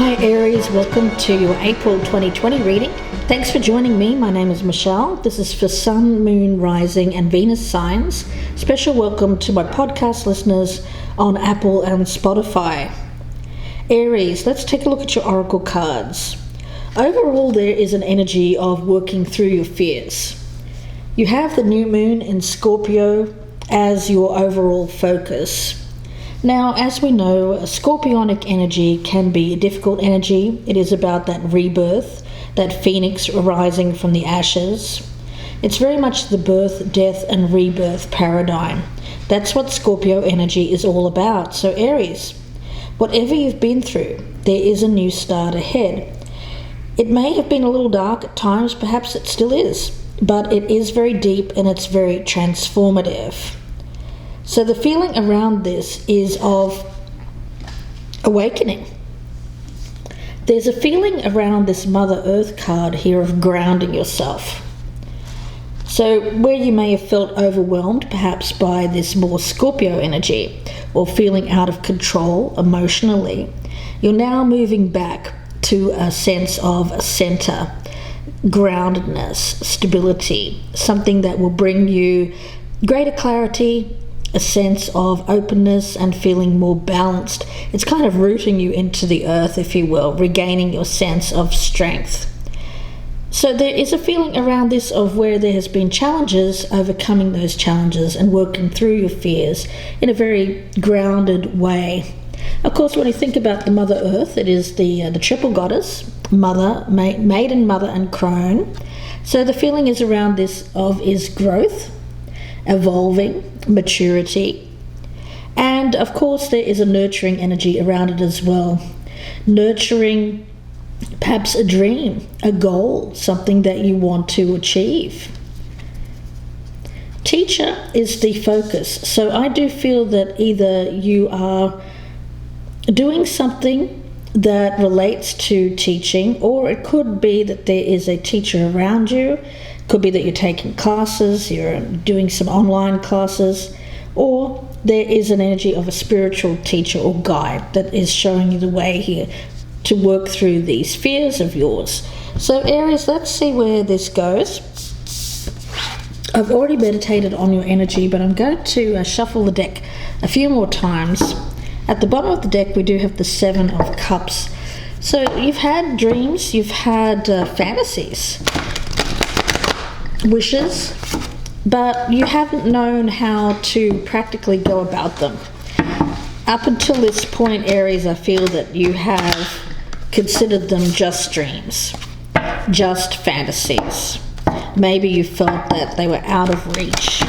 Hi Aries, welcome to your April 2020 reading. Thanks for joining me. My name is Michelle. This is for Sun, Moon, Rising and Venus signs. Special welcome to my podcast listeners on Apple and Spotify. Aries, let's take a look at your oracle cards. Overall, there is an energy of working through your fears. You have the new moon in Scorpio as your overall focus. Now, as we know, a scorpionic energy can be a difficult energy. It is about that rebirth, that phoenix arising from the ashes. It's very much the birth, death, and rebirth paradigm. That's what Scorpio energy is all about. So Aries, whatever you've been through, there is a new start ahead. It may have been a little dark at times, perhaps it still is, but it is very deep and it's very transformative. So the feeling around this is of awakening. There's a feeling around this Mother Earth card here of grounding yourself. So where you may have felt overwhelmed perhaps by this more Scorpio energy or feeling out of control emotionally, you're now moving back to a sense of a center, groundedness, stability, something that will bring you greater clarity, a sense of openness and feeling more balanced. It's kind of rooting you into the earth, if you will, regaining your sense of strength. So there is a feeling around this of where there has been challenges, overcoming those challenges and working through your fears in a very grounded way. Of course, when you think about the Mother Earth, it is the triple goddess, Mother, Maiden, Mother and Crone. So the feeling is around this is growth, evolving, maturity, and of course there is a nurturing energy around it as well. Nurturing perhaps a dream, a goal, something that you want to achieve. Teacher is the focus. So I do feel that either you are doing something that relates to teaching, or it could be that there is a teacher around you. Could be that you're taking classes, you're doing some online classes, or there is an energy of a spiritual teacher or guide that is showing you the way here to work through these fears of yours. So Aries, let's see where this goes. I've already meditated on your energy, but I'm going to shuffle the deck a few more times. At the bottom of the deck, we do have the Seven of Cups. So you've had dreams, you've had fantasies, wishes, but you haven't known how to practically go about them. Up until this point, Aries, I feel that you have considered them just dreams, just fantasies. Maybe you felt that they were out of reach,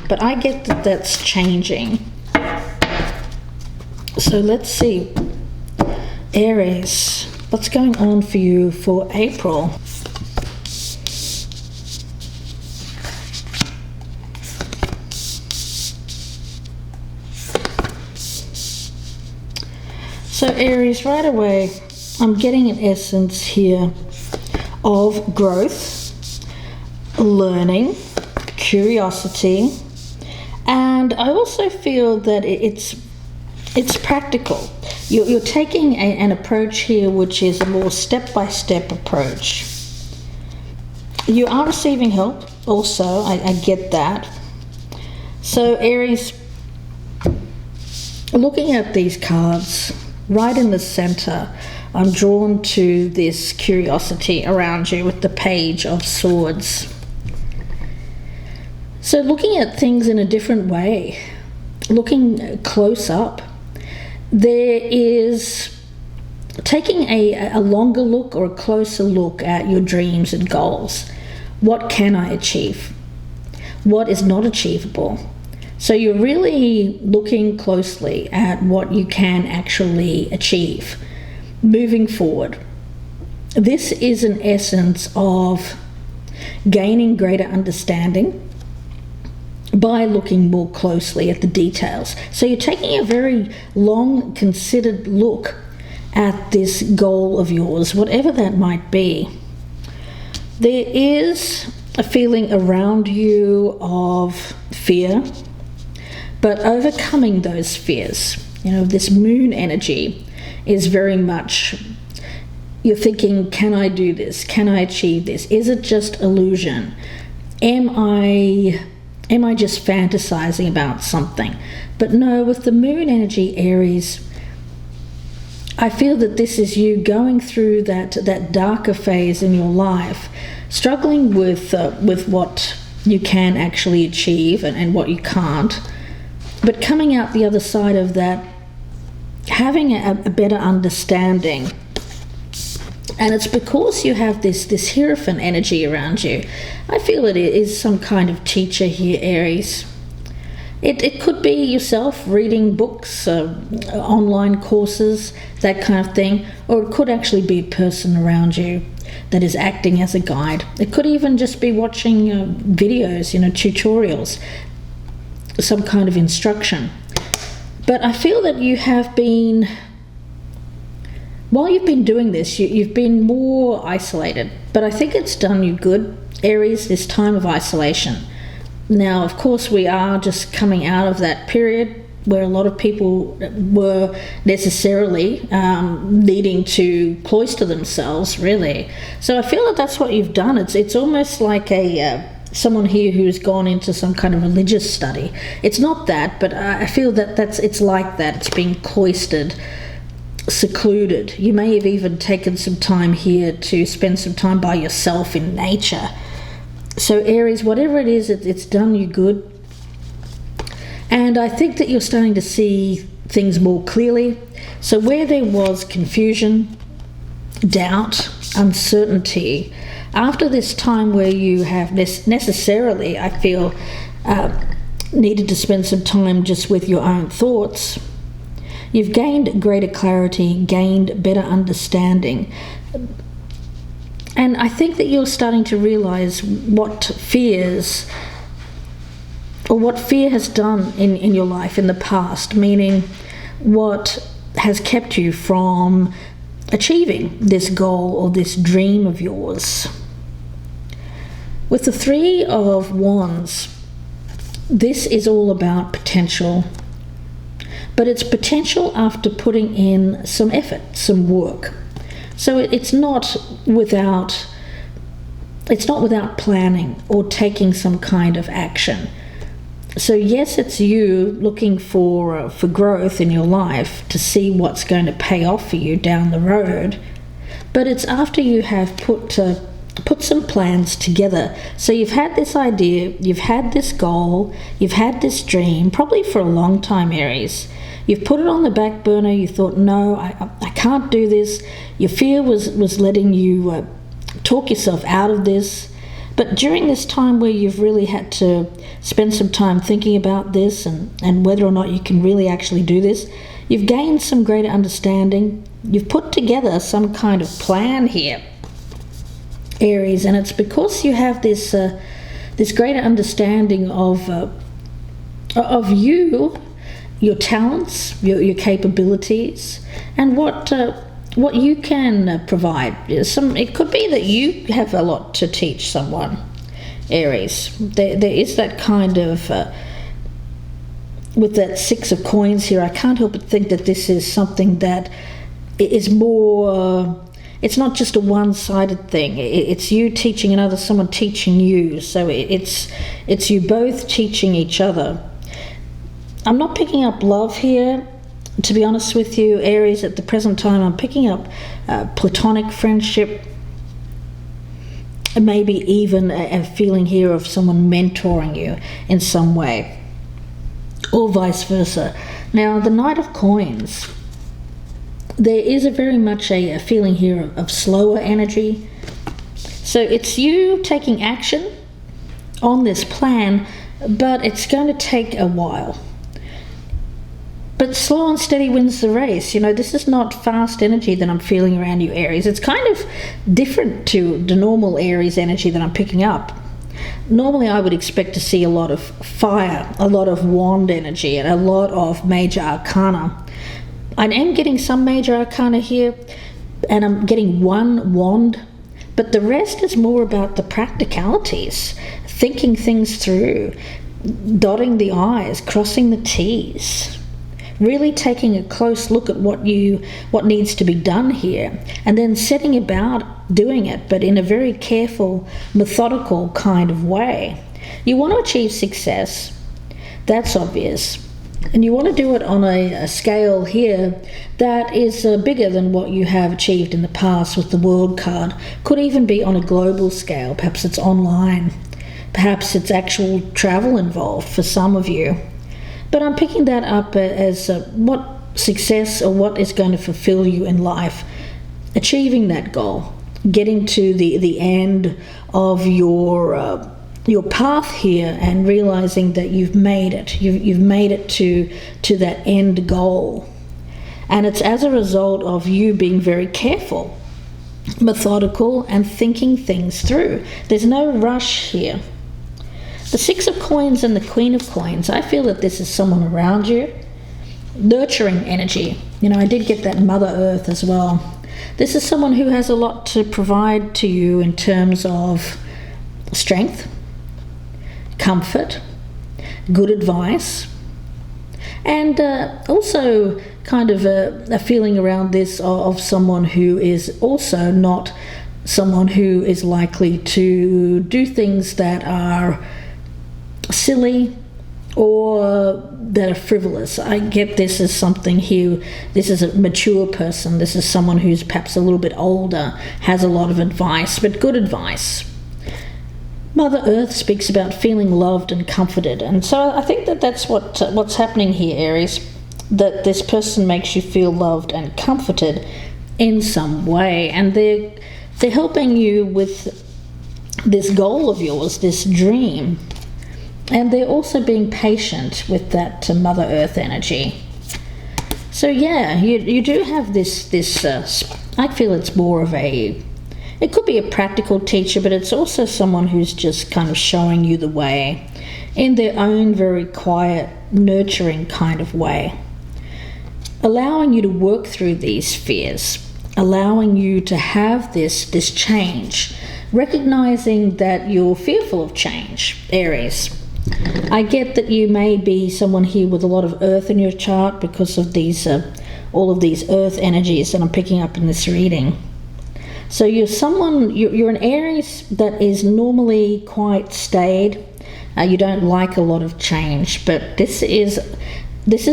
but I get that that's changing. So let's see, Aries, what's going on for you for April? So Aries, right away, I'm getting an essence here of growth, learning, curiosity, and I also feel that it's practical. You're taking an approach here which is a more step-by-step approach. You are receiving help also, I get that. So Aries, looking at these cards, right in the center, I'm drawn to this curiosity around you with the Page of Swords. So looking at things in a different way, looking close up, there is taking a longer look or a closer look at your dreams and goals. What can I achieve? What is not achievable? So you're really looking closely at what you can actually achieve moving forward. This is an essence of gaining greater understanding by looking more closely at the details. So you're taking a very long, considered look at this goal of yours, whatever that might be. There is a feeling around you of fear, but overcoming those fears, this moon energy is very much, you're thinking, can I do this? Can I achieve this? Is it just illusion? Am I just fantasizing about something? But no, with the moon energy, Aries, I feel that this is you going through that darker phase in your life, struggling with what you can actually achieve and what you can't, but coming out the other side of that, having a better understanding. And it's because you have this Hierophant energy around you. I feel it is some kind of teacher here, Aries. It could be yourself reading books, online courses, that kind of thing, or it could actually be a person around you that is acting as a guide. It could even just be watching videos, tutorials, some kind of instruction. But I feel that you have been, while you've been doing this, you've been more isolated. But I think it's done you good, Aries, this time of isolation. Now, of course, we are just coming out of that period where a lot of people were necessarily needing to cloister themselves, really. So I feel that that's what you've done. It's almost like someone here who's gone into some kind of religious study. It's not that, but I feel that it's like that. It's being cloistered, secluded. You may have even taken some time here to spend some time by yourself in nature. So Aries, whatever it is, it's done you good. And I think that you're starting to see things more clearly. So where there was confusion, doubt, uncertainty, after this time where you have necessarily, I feel, needed to spend some time just with your own thoughts, you've gained greater clarity, gained better understanding. And I think that you're starting to realize what fears, or what fear has done in your life in the past, meaning what has kept you from achieving this goal or this dream of yours. With the Three of Wands, this is all about potential, but it's potential after putting in some effort, some work. So it's not without planning or taking some kind of action. So yes, it's you looking for growth in your life to see what's going to pay off for you down the road, but it's after you have put some plans together. So you've had this idea, you've had this goal, you've had this dream, probably for a long time, Aries. You've put it on the back burner. You thought, no, I can't do this. Your fear was letting you talk yourself out of this. But during this time where you've really had to spend some time thinking about this and whether or not you can really actually do this, you've gained some greater understanding. You've put together some kind of plan here, Aries, and it's because you have this greater understanding of you, your talents, your capabilities, and what you can provide. It could be that you have a lot to teach someone, Aries. There is that kind of with that Six of Coins here. I can't help but think that this is something that is more. It's not just a one-sided thing. It's you teaching another, someone teaching you. So it's you both teaching each other. I'm not picking up love here, to be honest with you, Aries. At the present time, I'm picking up platonic friendship, and maybe even a feeling here of someone mentoring you in some way, or vice versa. Now, the Knight of Coins, there is very much a feeling here of slower energy. So it's you taking action on this plan, but it's going to take a while. But slow and steady wins the race. This is not fast energy that I'm feeling around you, Aries. It's kind of different to the normal Aries energy that I'm picking up. Normally, I would expect to see a lot of fire, a lot of wand energy, and a lot of major arcana. I am getting some major arcana here, and I'm getting one wand, but the rest is more about the practicalities, thinking things through, dotting the I's, crossing the T's, really taking a close look at what needs to be done here, and then setting about doing it, but in a very careful, methodical kind of way. You want to achieve success, that's obvious, and you want to do it on a scale here that is bigger than what you have achieved in the past with the World card. Could even be on a global scale. Perhaps it's online, perhaps it's actual travel involved for some of you. But I'm picking that up as what success or what is going to fulfill you in life. Achieving that goal, getting to the end of your path here, and realizing that you've made it. You've made it to that end goal. And it's as a result of you being very careful, methodical, and thinking things through. There's no rush here. The Six of Coins and the Queen of Coins, I feel that this is someone around you. Nurturing energy. I did get that Mother Earth as well. This is someone who has a lot to provide to you in terms of strength, comfort, good advice, and also kind of a feeling around this of someone who is also not someone who is likely to do things that are silly or that are frivolous. I get this as something here. This is a mature person. This is someone who's perhaps a little bit older, has a lot of advice, but good advice. Mother Earth speaks about feeling loved and comforted, and so I think that's what's happening here, Aries, that this person makes you feel loved and comforted in some way, and they're helping you with this goal of yours, this dream. And they're also being patient with that Mother Earth energy. So yeah, you do have this I feel it's more of it could be a practical teacher, but it's also someone who's just kind of showing you the way in their own very quiet, nurturing kind of way. Allowing you to work through these fears, allowing you to have this change, recognizing that you're fearful of change, Aries. I get that you may be someone here with a lot of earth in your chart because of these all of these earth energies that I'm picking up in this reading. So you're an Aries that is normally quite staid. You don't like a lot of change, but this is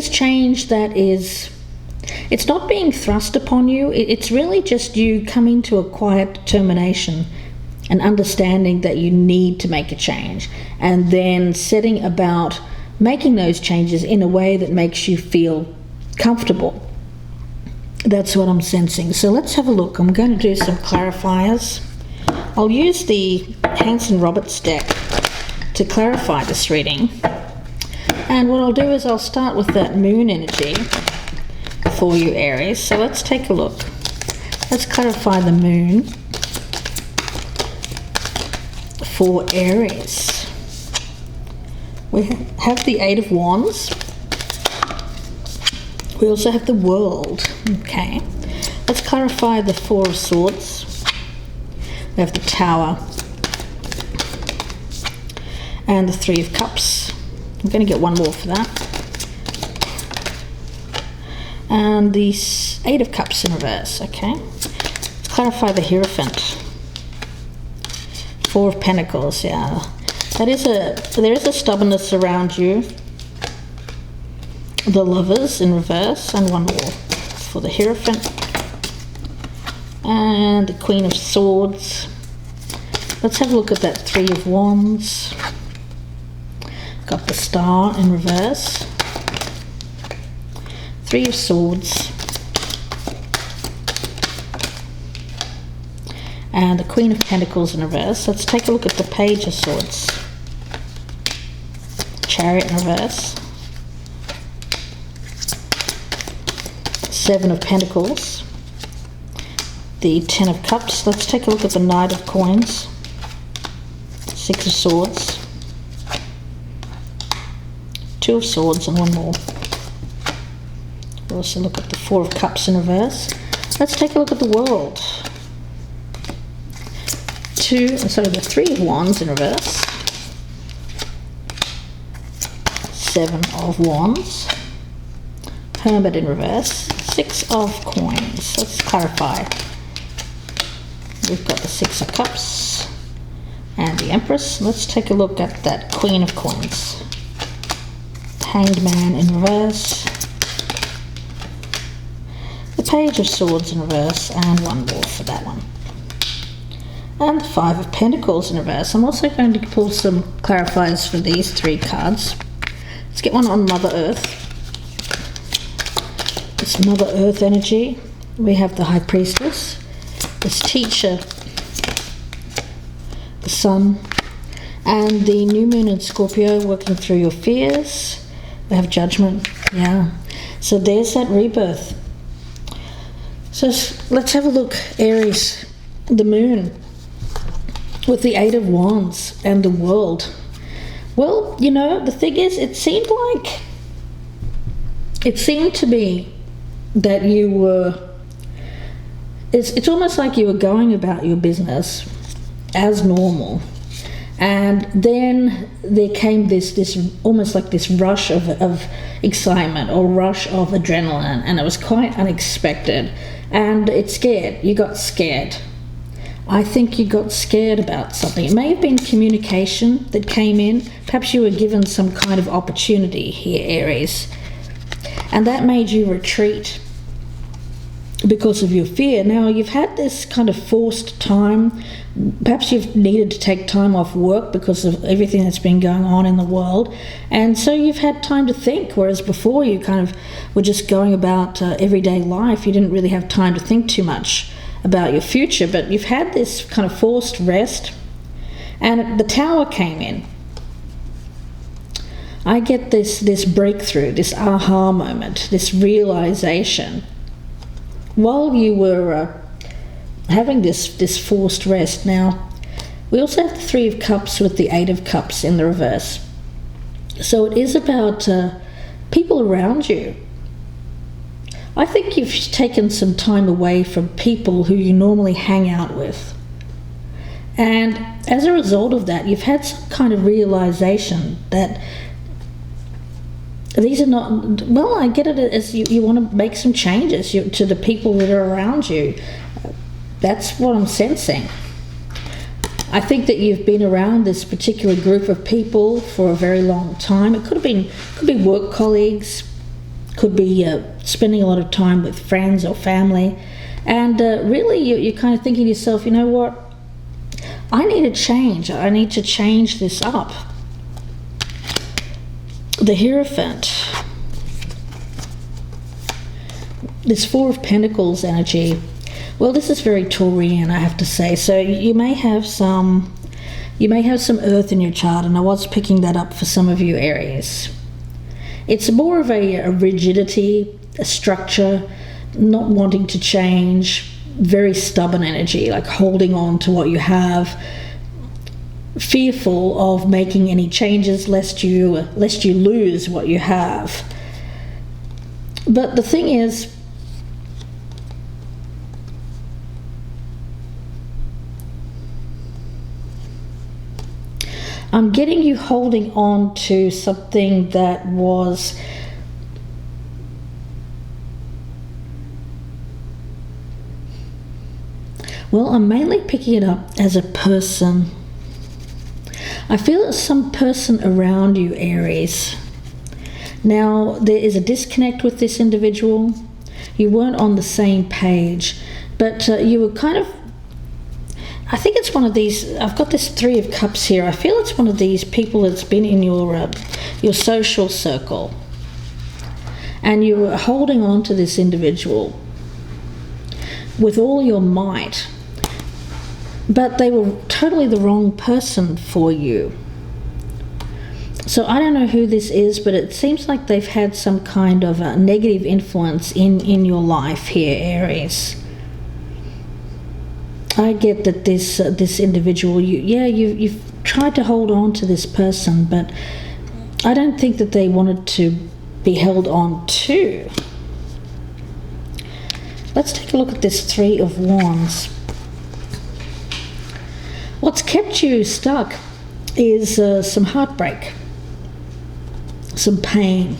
change that is, it's not being thrust upon you. It's really just you coming to a quiet determination and understanding that you need to make a change, and then setting about making those changes in a way that makes you feel comfortable. That's what I'm sensing. So let's have a look. I'm going to do some clarifiers. I'll use the Hanson Roberts deck to clarify this reading. And what I'll do is I'll start with that moon energy for you, Aries. So let's take a look. Let's clarify the moon for Aries. We have the Eight of Wands. We also have the World. Okay. Let's clarify the Four of Swords. We have the Tower. And the Three of Cups. I'm going to get one more for that. And the Eight of Cups in reverse. Okay. Let's clarify the Hierophant. Four of Pentacles, yeah. There is a stubbornness around you. The Lovers in reverse, and one more for the Hierophant. And the Queen of Swords. Let's have a look at that Three of Wands. Got the Star in reverse. Three of Swords. And the Queen of Pentacles in reverse. Let's take a look at the Page of Swords. Chariot in reverse. Seven of Pentacles. The Ten of Cups. Let's take a look at the Knight of Coins. Six of Swords. Two of Swords and one more. We'll also look at the Four of Cups in reverse. Let's take a look at the World. The Three of Wands in reverse. Seven of Wands. Hermit in reverse, 6 of coins. Let's clarify. We've got the 6 of cups and the Empress. Let's take a look at that Queen of coins. Hanged Man in reverse, the Page of Swords in reverse, and 1 more for that one. And the 5 of Pentacles in reverse. I'm also going to pull some clarifiers for these 3 cards. Let's get one on Mother Earth. It's Mother Earth energy. We have the High Priestess, this Teacher, the Sun, and the New Moon in Scorpio, working through your fears. We have Judgment. Yeah. So there's that rebirth. So let's have a look, Aries, the Moon, with the 8 of Wands and the World. Well, you know, the thing is, it seemed to be that you were, it's almost like you were going about your business as normal. And then there came this almost like this rush of excitement or rush of adrenaline, and it was quite unexpected. And it scared. You got scared. I think you got scared about something. It may have been communication that came in. Perhaps you were given some kind of opportunity here, Aries. And that made you retreat because of your fear. Now, you've had this kind of forced time. Perhaps you've needed to take time off work because of everything that's been going on in the world. And so you've had time to think, whereas before you kind of were just going about everyday life. You didn't really have time to think too much about your future, but you've had this kind of forced rest, and the Tower came in. I get this breakthrough, this aha moment, this realization while you were having this forced rest. Now, we also have the 3 of Cups with the 8 of Cups in the reverse. So it is about people around you. I think you've taken some time away from people who you normally hang out with. And as a result of that, you've had some kind of realization that these are not, well, I get it as you want to make some changes to the people that are around you. That's what I'm sensing. I think that you've been around this particular group of people for a very long time. It could be work colleagues, could be spending a lot of time with friends or family, and really you're kind of thinking to yourself, you know what, I need a change. I need to change this up. The Hierophant, this 4 of Pentacles energy. Well, this is very Taurian, I have to say. So you may have some earth in your chart, and I was picking that up for some of you, Aries. It's more of a rigidity, a structure, not wanting to change, very stubborn energy, like holding on to what you have, fearful of making any changes lest you lose what you have. But the thing is, I'm getting you holding on to something that was well, I'm mainly picking it up as a person. I feel it's some person around you, Aries. Now, there is a disconnect with this individual. You weren't on the same page, but you were kind of, I think it's one of these, I've got this 3 of Cups here. I feel it's one of these people that's been in your social circle, and you were holding on to this individual with all your might, but they were totally the wrong person for you. So I don't know who this is, but it seems like they've had some kind of a negative influence in your life here, Aries. I get that this individual, you've tried to hold on to this person, but I don't think that they wanted to be held on to. Let's take a look at this 3 of Wands. What's kept you stuck is some heartbreak, some pain,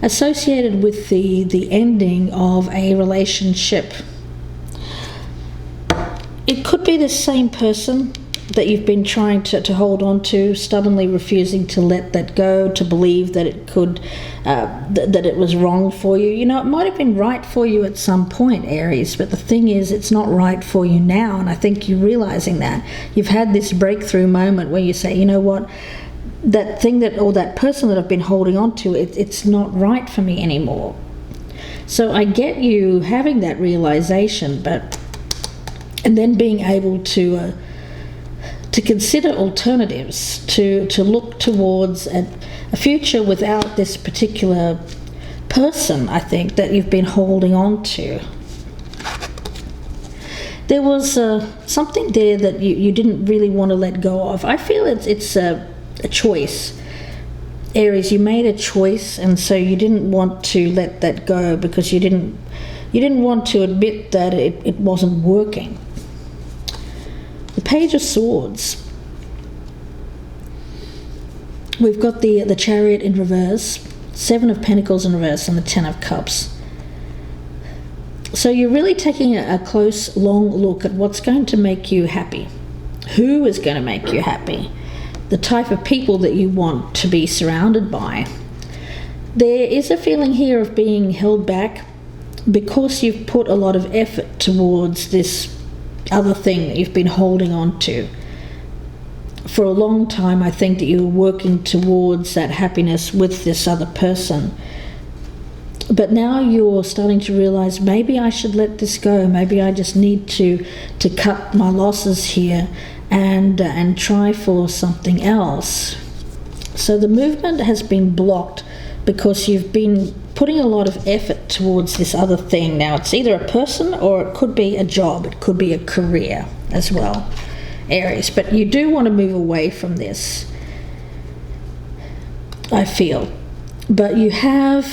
associated with the ending of a relationship. It could be the same person that you've been trying to hold on to, stubbornly refusing to let that go, to believe that it could, that it was wrong for you. You know, it might have been right for you at some point, Aries, but the thing is, it's not right for you now, and I think you're realizing that. You've had this breakthrough moment where you say, you know what, that thing that, or that person that I've been holding on to, it's not right for me anymore. So I get you having that realization, and then being able to consider alternatives, to look towards a future without this particular person, I think, that you've been holding on to. There was something there that you didn't really want to let go of. I feel it's a choice. Aries, you made a choice, and so you didn't want to let that go because you didn't want to admit that it wasn't working. The Page of Swords. We've got the Chariot in reverse, 7 of Pentacles in reverse, and the 10 of Cups. So you're really taking a close, long look at what's going to make you happy. Who is going to make you happy? The type of people that you want to be surrounded by. There is a feeling here of being held back because you've put a lot of effort towards this other thing that you've been holding on to. For a long time, I think that you were working towards that happiness with this other person. But now you're starting to realize, maybe I should let this go. Maybe I just need to cut my losses here and try for something else. So the movement has been blocked because you've been putting a lot of effort towards this other thing. Now, it's either a person or it could be a job. It could be a career as well, Aries. But you do want to move away from this, I feel. But you have,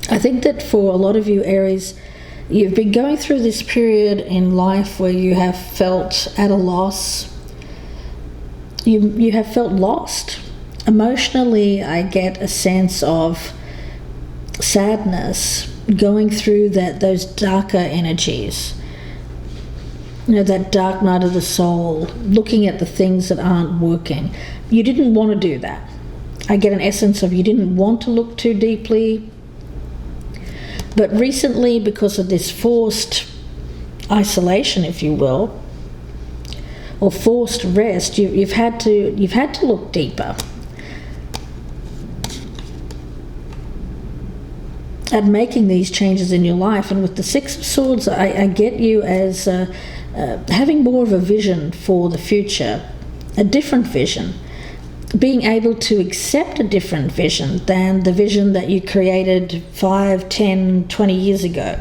I think that for a lot of you, Aries, you've been going through this period in life where you have felt at a loss. You have felt lost. Emotionally, I get a sense of sadness, going through those darker energies. You know, that dark night of the soul, looking at the things that aren't working. You didn't want to do that. I get an essence of you didn't want to look too deeply. But recently, because of this forced isolation, if you will, or forced rest, you've had to look deeper at making these changes in your life. And with the Six of Swords, I get you as having more of a vision for the future, a different vision, being able to accept a different vision than the vision that you created 5, 10, 20 years ago,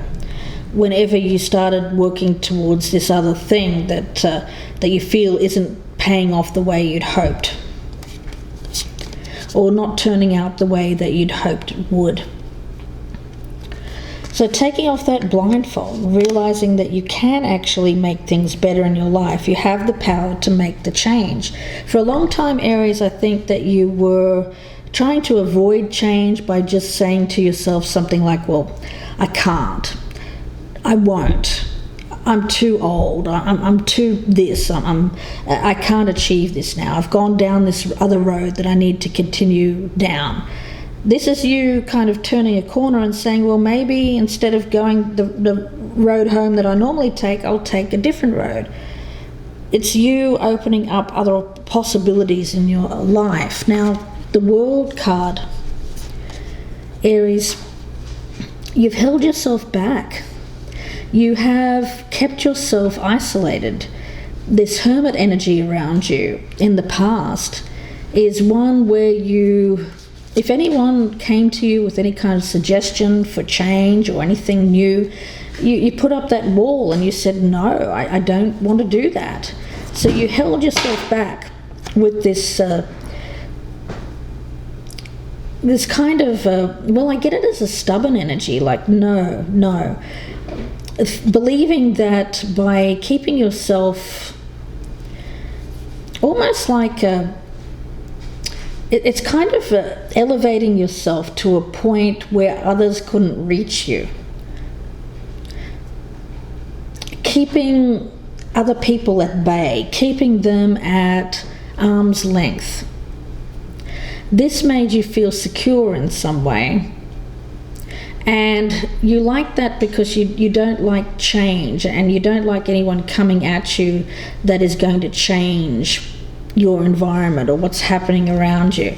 whenever you started working towards this other thing that you feel isn't paying off the way you'd hoped, or not turning out the way that you'd hoped it would. So taking off that blindfold, realizing that you can actually make things better in your life. You have the power to make the change. For a long time, Aries, I think that you were trying to avoid change by just saying to yourself something like, well, I can't, I won't, I'm too old, I'm too this, I can't achieve this now. I've gone down this other road that I need to continue down. This is you kind of turning a corner and saying, well, maybe instead of going the road home that I normally take, I'll take a different road. It's you opening up other possibilities in your life. Now, the World card, Aries, you've held yourself back. You have kept yourself isolated. This hermit energy around you in the past is one where you, if anyone came to you with any kind of suggestion for change or anything new, you put up that wall and you said, no, I don't want to do that. So you held yourself back with this this kind of, well, I get it as a stubborn energy, like no. Believing that by keeping yourself almost like it's kind of elevating yourself to a point where others couldn't reach you. Keeping other people at bay, keeping them at arm's length. This made you feel secure in some way. And you like that because you don't like change, and you don't like anyone coming at you that is going to change your environment or what's happening around you.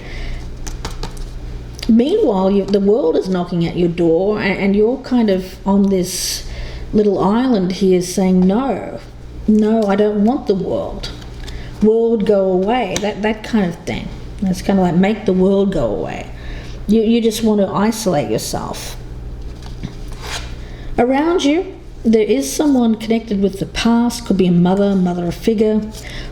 Meanwhile, the world is knocking at your door, and you're kind of on this little island here saying, no, I don't want the world. World, go away. That kind of thing. It's kind of like, make the world go away. You just want to isolate yourself. Around you, there is someone connected with the past. Could be a mother figure,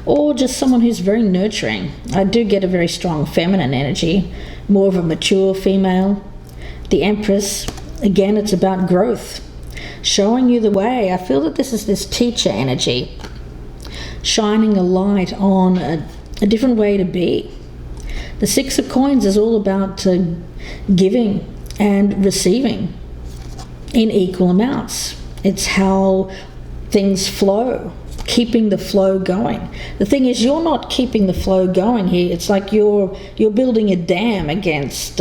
or just someone who's very nurturing. I do get a very strong feminine energy, more of a mature female. The Empress, again, it's about growth, showing you the way. I feel that this is this teacher energy, shining a light on a different way to be. The Six of Coins is all about giving and receiving in equal amounts. It's how things flow, keeping the flow going. The thing is, you're not keeping the flow going here. It's like you're building a dam against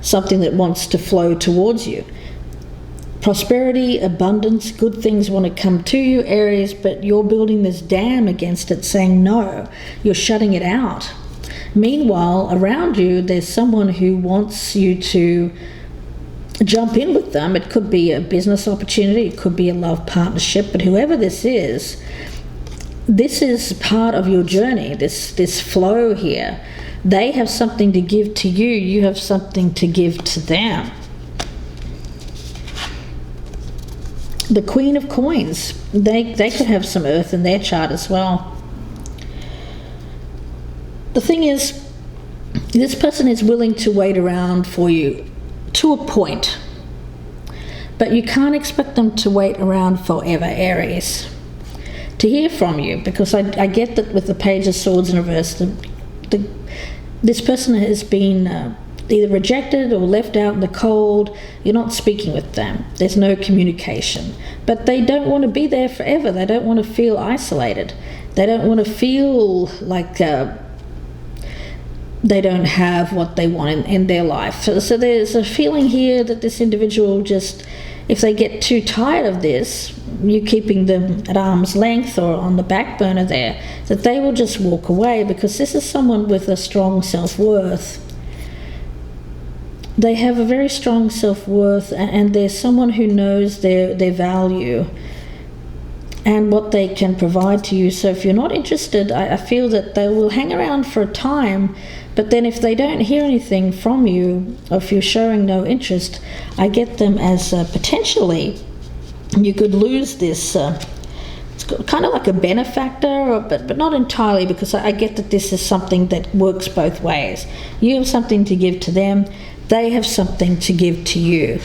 something that wants to flow towards you. Prosperity, abundance, good things want to come to you, Aries, but you're building this dam against it, saying no, you're shutting it out. Meanwhile, around you, there's someone who wants you to jump in with them. It could be a business opportunity, it could be a love partnership, but whoever this is part of your journey, this flow here. They have something to give to you, you have something to give to them. The Queen of Coins, they could have some earth in their chart as well. The thing is, this person is willing to wait around for you to a point, but you can't expect them to wait around forever, Aries, to hear from you, because I get that with the Page of Swords in reverse, this person has been either rejected or left out in the cold. You're not speaking with them. There's no communication. But they don't want to be there forever. They don't want to feel isolated. They don't want to feel like they don't have what they want in their life. So there's a feeling here that this individual just, if they get too tired of this, you keeping them at arm's length or on the back burner there, that they will just walk away, because this is someone with a strong self-worth. They have a very strong self-worth, and they're someone who knows their value and what they can provide to you. So if you're not interested, I feel that they will hang around for a time, but then if they don't hear anything from you, or if you're showing no interest, I get them as potentially you could lose this. It's kind of like a benefactor, but not entirely, because I get that this is something that works both ways. You have something to give to them, they have something to give to you.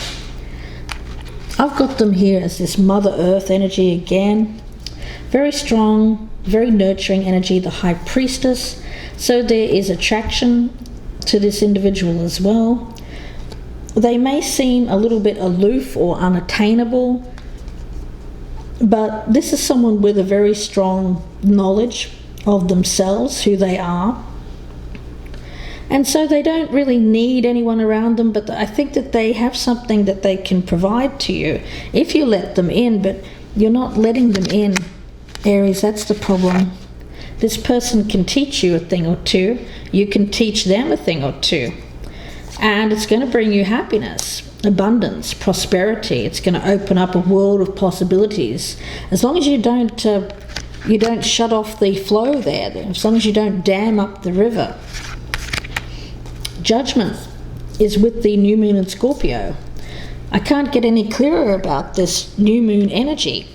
I've got them here as this Mother Earth energy again. Very strong, very nurturing energy, the High Priestess. So there is attraction to this individual as well. They may seem a little bit aloof or unattainable, but this is someone with a very strong knowledge of themselves, who they are. And so they don't really need anyone around them, but I think that they have something that they can provide to you if you let them in, but you're not letting them in, Aries. That's the problem. This person can teach you a thing or two. You can teach them a thing or two. And it's going to bring you happiness, abundance, prosperity. It's going to open up a world of possibilities. As long as you don't shut off the flow there, as long as you don't dam up the river. Judgment is with the new moon in Scorpio. I can't get any clearer about this new moon energy,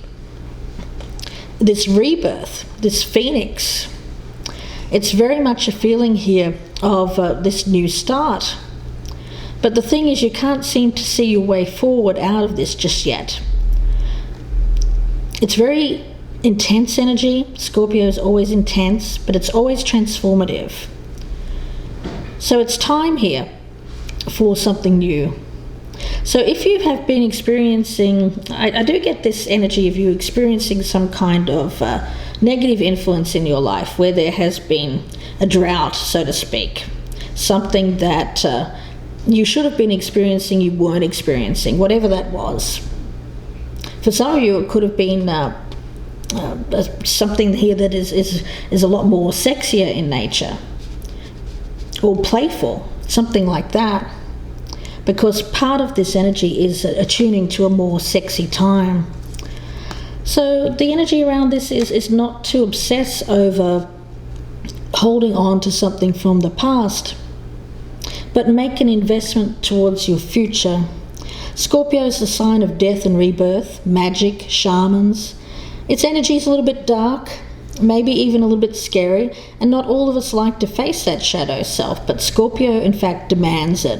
this rebirth, this phoenix. It's very much a feeling here of this new start. But the thing is, you can't seem to see your way forward out of this just yet. It's very intense energy. Scorpio is always intense, but it's always transformative. So it's time here for something new. So if you have been experiencing, I do get this energy of you experiencing some kind of negative influence in your life where there has been a drought, so to speak. Something that you should have been experiencing, you weren't experiencing, whatever that was. For some of you, it could have been something here that is a lot more sexier in nature, or playful, something like that. Because part of this energy is attuning to a more sexy time. So the energy around this is not to obsess over holding on to something from the past, but make an investment towards your future. Scorpio is the sign of death and rebirth, magic, shamans. Its energy is a little bit dark, maybe even a little bit scary, and not all of us like to face that shadow self, but Scorpio in fact demands it.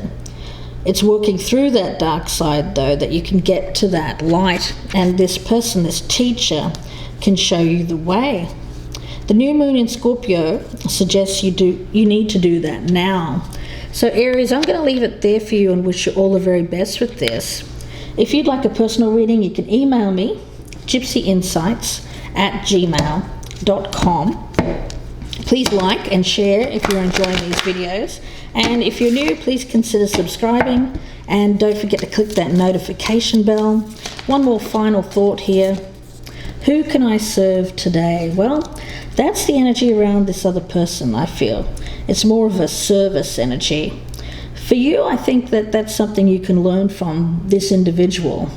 It's working through that dark side, though, that you can get to that light, and this person, this teacher, can show you the way. The new moon in Scorpio suggests you need to do that now. So Aries, I'm going to leave it there for you and wish you all the very best with this. If you'd like a personal reading, you can email me, gypsyinsights@gmail.com. Please like and share if you're enjoying these videos. And if you're new, please consider subscribing. And don't forget to click that notification bell. One more final thought here. Who can I serve today? Well, that's the energy around this other person, I feel. It's more of a service energy. For you, I think that that's something you can learn from this individual.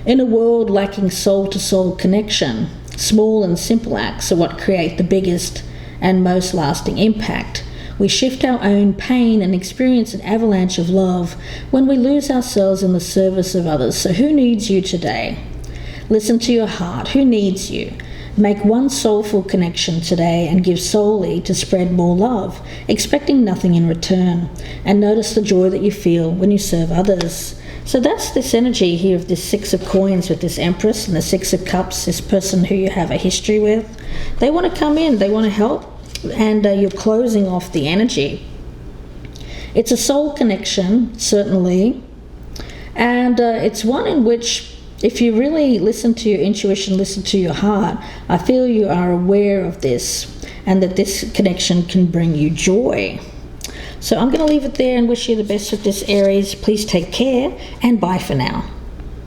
In a world lacking soul-to-soul connection, small and simple acts are what create the biggest and most lasting impact. We shift our own pain and experience an avalanche of love when we lose ourselves in the service of others. So who needs you today? Listen to your heart. Who needs you? Make one soulful connection today and give solely to spread more love, expecting nothing in return. And notice the joy that you feel when you serve others. So that's this energy here of this Six of Coins with this Empress and the Six of Cups, this person who you have a history with. They want to come in, they want to help, and you're closing off the energy. It's a soul connection, certainly, and it's one in which, if you really listen to your intuition, listen to your heart, I feel you are aware of this and that this connection can bring you joy. So I'm going to leave it there and wish you the best with this, Aries. Please take care and bye for now.